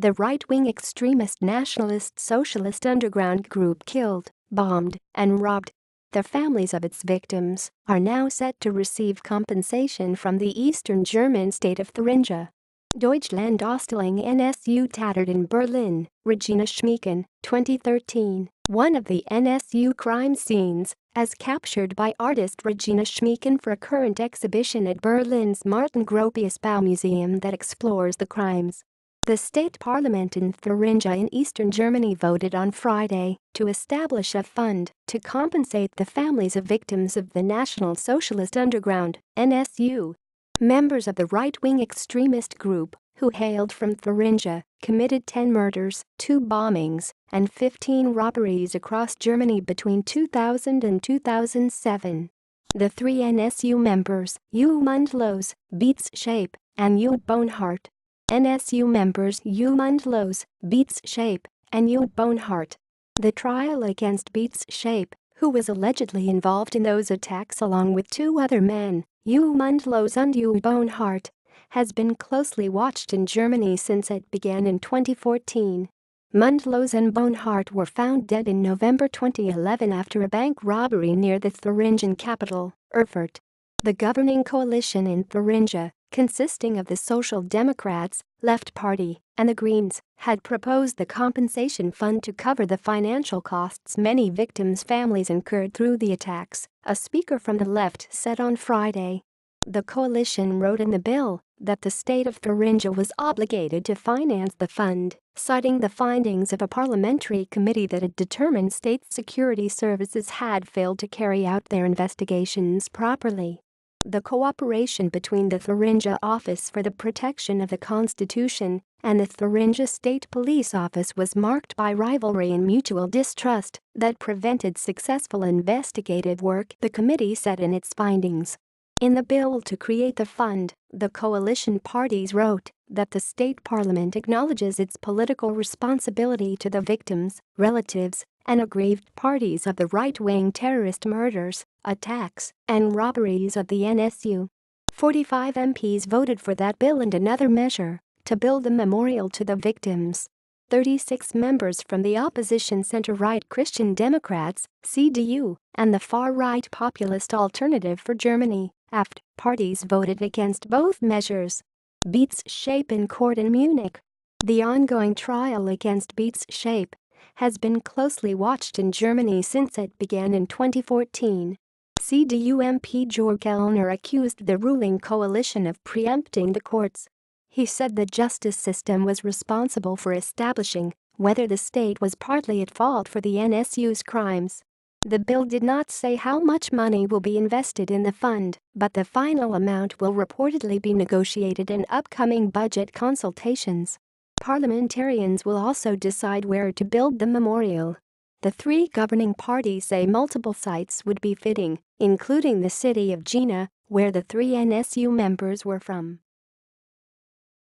the right-wing extremist Nationalist Socialist Underground group killed, bombed, and robbed. The families of its victims are now set to receive compensation from the Eastern German state of Thuringia. Deutschland Ausstellung NSU-Tatorte in Berlin, Regina Schmeken, 2013. One of the NSU crime scenes, as captured by artist Regina Schmeken for a current exhibition at Berlin's Martin-Gropius-Bau museum that explores the crimes. The state parliament in Thuringia in eastern Germany voted on Friday to establish a fund to compensate the families of victims of the National Socialist Underground, NSU. Members of the right-wing extremist group, who hailed from Thuringia, committed 10 murders, 2 bombings, and 15 robberies across Germany between 2000 and 2007. The 3 NSU members, Uwe Mundlos, Beate Zschäpe, and Uwe Böhnhardt. NSU members Uwe Mundlos, Beate Zschäpe, and Uwe Böhnhardt. The trial against Beate Zschäpe, who was allegedly involved in those attacks along with 2 other men, Uwe Mundlos and Uwe Böhnhardt, has been closely watched in Germany since it began in 2014. Mundlos and Böhnhardt were found dead in November 2011 after a bank robbery near the Thuringian capital, Erfurt. The governing coalition in Thuringia, consisting of the Social Democrats, Left Party, and the Greens, had proposed the compensation fund to cover the financial costs many victims' families incurred through the attacks, a speaker from the left said on Friday. The coalition wrote in the bill that the state of Thuringia was obligated to finance the fund, citing the findings of a parliamentary committee that had determined state security services had failed to carry out their investigations properly. The cooperation between the Thuringia Office for the Protection of the Constitution and the Thuringia State Police Office was marked by rivalry and mutual distrust that prevented successful investigative work, the committee said in its findings. In the bill to create the fund, the coalition parties wrote that the state parliament acknowledges its political responsibility to the victims, relatives, and aggrieved parties of the right-wing terrorist murders, attacks, and robberies of the NSU. 45 MPs voted for that bill and another measure to build a memorial to the victims. 36 members from the opposition center-right Christian Democrats, CDU, and the far-right populist Alternative for Germany, AfD, parties voted against both measures. Beate Zschäpe in court in Munich. The ongoing trial against Beate Zschäpe has been closely watched in Germany since it began in 2014. CDU MP Jörg Kellner accused the ruling coalition of preempting the courts. He said the justice system was responsible for establishing whether the state was partly at fault for the NSU's crimes. The bill did not say how much money will be invested in the fund, but the final amount will reportedly be negotiated in upcoming budget consultations. Parliamentarians will also decide where to build the memorial. The 3 governing parties say multiple sites would be fitting, including the city of Jena, where the 3 NSU members were from.